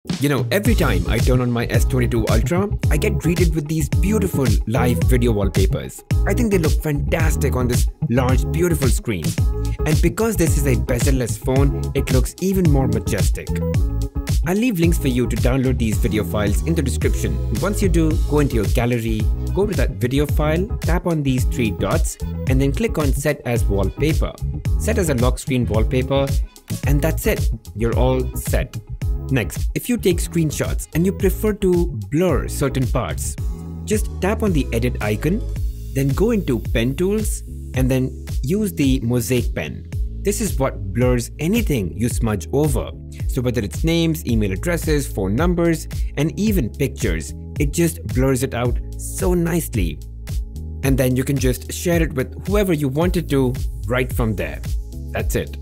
Every time I turn on my S22 Ultra, I get greeted with these beautiful live video wallpapers. I think they look fantastic on this large, beautiful screen. And because this is a bezel-less phone, it looks even more majestic. I'll leave links for you to download these video files in the description. Once you do, go into your gallery, go to that video file, tap on these three dots, and then click on Set as Wallpaper. Set as a lock screen wallpaper, and that's it. You're all set. Next, if you take screenshots and you prefer to blur certain parts, just tap on the edit icon, then go into pen tools and then use the mosaic pen. This is what blurs anything you smudge over. So whether it's names, email addresses, phone numbers, and even pictures, it just blurs it out so nicely. And then you can just share it with whoever you wanted to right from there. That's it.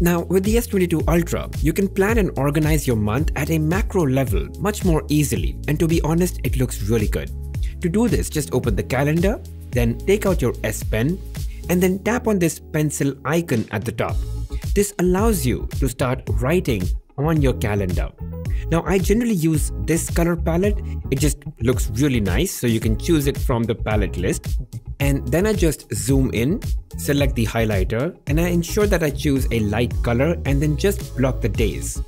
Now, with the S22 Ultra, you can plan and organize your month at a macro level much more easily, and to be honest, it looks really good. To do this, just open the calendar, then take out your S Pen, and then tap on this pencil icon at the top. This allows you to start writing on your calendar. Now, I generally use this color palette. It just looks really nice, so you can choose it from the palette list. And then I just zoom in, select the highlighter, and I ensure that I choose a light color and then just block the days.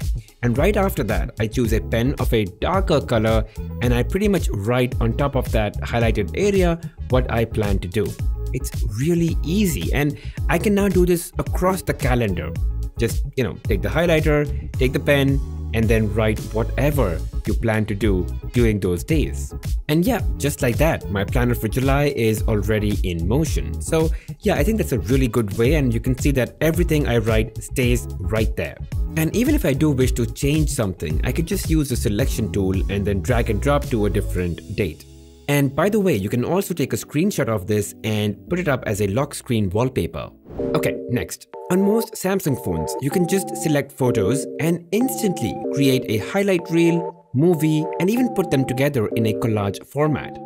And right after that, I choose a pen of a darker color and I pretty much write on top of that highlighted area what I plan to do. It's really easy, and I can now do this across the calendar. Just, take the highlighter, take the pen, and then write whatever you plan to do during those days. And yeah, just like that, my planner for July is already in motion. So yeah, I think that's a really good way, and you can see that everything I write stays right there. And even if I do wish to change something, I could just use the selection tool and then drag and drop to a different date. And by the way, you can also take a screenshot of this and put it up as a lock screen wallpaper. Okay, next. On most Samsung phones, you can just select photos and instantly create a highlight reel, movie, and even put them together in a collage format.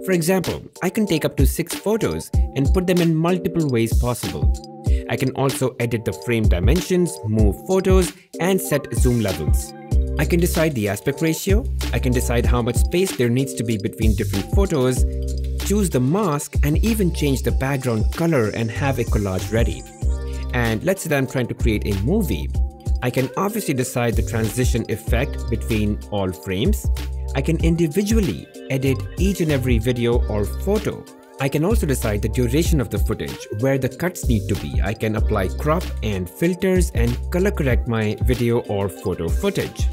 For example, I can take up to 6 photos and put them in multiple ways possible. I can also edit the frame dimensions, move photos, and set zoom levels. I can decide the aspect ratio, I can decide how much space there needs to be between different photos, choose the mask, and even change the background color and have a collage ready. And let's say that I'm trying to create a movie. I can obviously decide the transition effect between all frames. I can individually edit each and every video or photo. I can also decide the duration of the footage, where the cuts need to be. I can apply crop and filters and color correct my video or photo footage.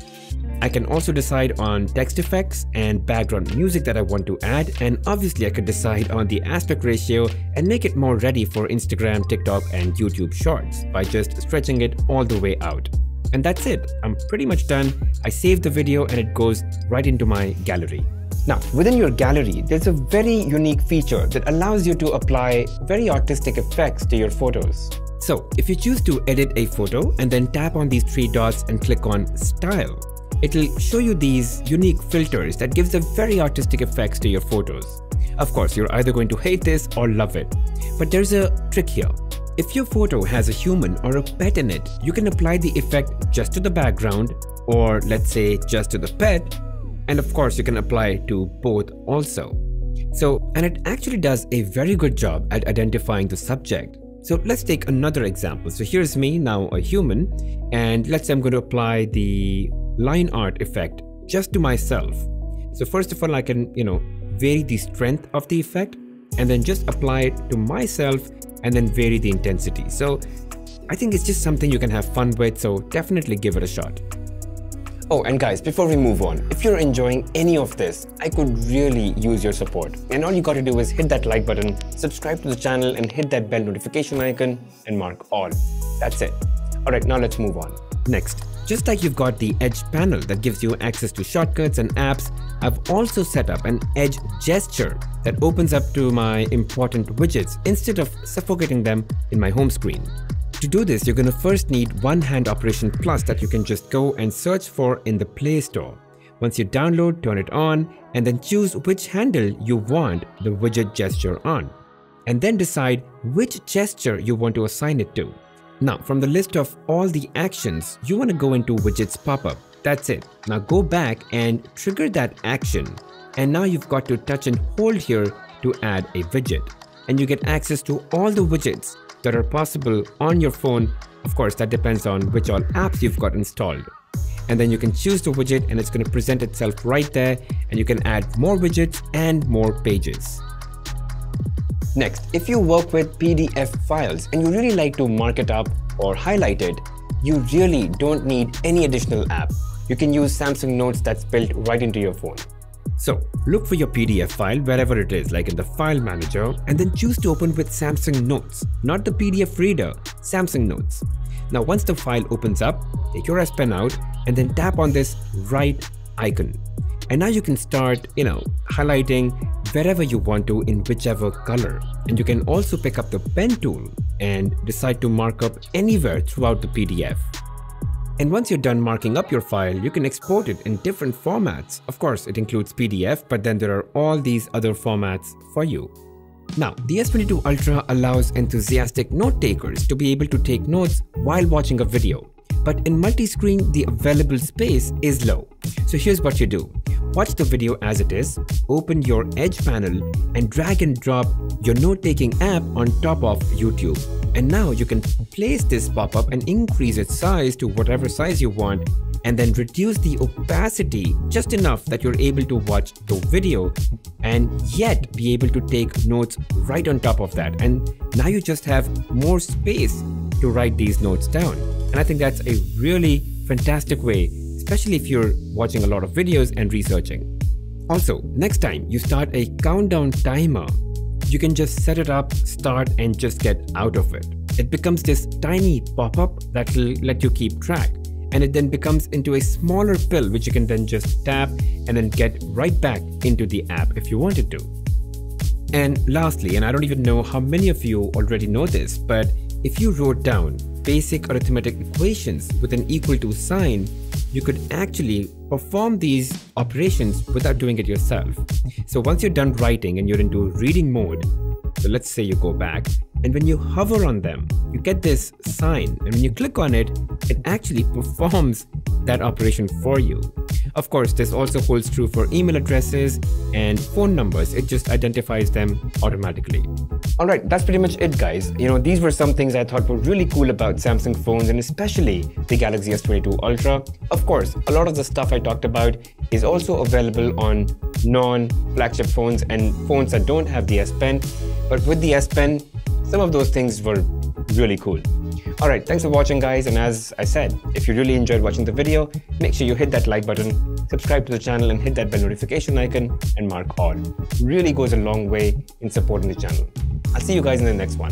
I can also decide on text effects and background music that I want to add, and obviously I could decide on the aspect ratio and make it more ready for Instagram, TikTok, and YouTube Shorts by just stretching it all the way out. And that's it. I'm pretty much done. I save the video and it goes right into my gallery. Now, within your gallery, there's a very unique feature that allows you to apply very artistic effects to your photos. So, if you choose to edit a photo and then tap on these 3 dots and click on Style, it'll show you these unique filters that gives a very artistic effects to your photos. Of course, you're either going to hate this or love it. But there's a trick here. If your photo has a human or a pet in it, you can apply the effect just to the background, or let's say just to the pet. And of course, you can apply it to both also. And it actually does a very good job at identifying the subject. So let's take another example. So here's me, now a human, and let's say I'm going to apply the line art effect just to myself. So first of all, I can, vary the strength of the effect and then just apply it to myself and then vary the intensity. So I think it's just something you can have fun with, so definitely give it a shot. Oh, and guys, before we move on, if you're enjoying any of this, I could really use your support. And all you gotta do is hit that like button, subscribe to the channel, and hit that bell notification icon and mark all. That's it. Alright, now let's move on. Next, just like you've got the Edge panel that gives you access to shortcuts and apps, I've also set up an Edge gesture that opens up to my important widgets instead of suffocating them in my home screen. To do this, you're going to first need One Hand Operation Plus that you can just go and search for in the Play Store. Once you download, turn it on, and then choose which handle you want the widget gesture on. And then decide which gesture you want to assign it to. Now, from the list of all the actions, you want to go into Widgets pop-up That's it. Now go back and trigger that action. And now you've got to touch and hold here to add a widget. And you get access to all the widgets that are possible on your phone. Of course, that depends on which all apps you've got installed. And then you can choose the widget and it's going to present itself right there, and you can add more widgets and more pages. Next, if you work with PDF files and you really like to mark it up or highlight it, you really don't need any additional app. You can use Samsung Notes that's built right into your phone. So look for your PDF file wherever it is, like in the file manager, and then choose to open with Samsung Notes, not the PDF reader, Samsung Notes. Now once the file opens up, take your S Pen out and then tap on this right icon. And now you can start, highlighting wherever you want to in whichever color. And you can also pick up the pen tool and decide to mark up anywhere throughout the PDF. And once you're done marking up your file, you can export it in different formats. Of course, it includes PDF, but then there are all these other formats for you. Now, the S22 Ultra allows enthusiastic note takers to be able to take notes while watching a video. But in multi-screen, the available space is low. So here's what you do. Watch the video as it is, open your Edge panel and drag and drop your note-taking app on top of YouTube. And now you can place this pop-up and increase its size to whatever size you want, and then reduce the opacity just enough that you're able to watch the video and yet be able to take notes right on top of that. And now you just have more space to write these notes down. And I think that's a really fantastic way, especially if you're watching a lot of videos and researching. Also, next time you start a countdown timer, you can just set it up, start, and just get out of it. It becomes this tiny pop-up that will let you keep track. And it then becomes into a smaller pill which you can then just tap and then get right back into the app if you wanted to. And lastly, and I don't even know how many of you already know this, but if you wrote down basic arithmetic equations with an equal to sign, you could actually perform these operations without doing it yourself. So once you're done writing and you're into reading mode, so let's say you go back, and when you hover on them, you get this sign, and when you click on it, it actually performs that operation for you. Of course, this also holds true for email addresses and phone numbers. It just identifies them automatically. Alright, that's pretty much it, guys. These were some things I thought were really cool about Samsung phones, and especially the Galaxy S22 Ultra. Of course, a lot of the stuff I talked about is also available on non-flagship phones and phones that don't have the S Pen. But with the S Pen, some of those things were really cool. Alright, thanks for watching, guys, and as I said, if you really enjoyed watching the video, make sure you hit that like button, subscribe to the channel and hit that bell notification icon and mark all. It really goes a long way in supporting the channel. I'll see you guys in the next one.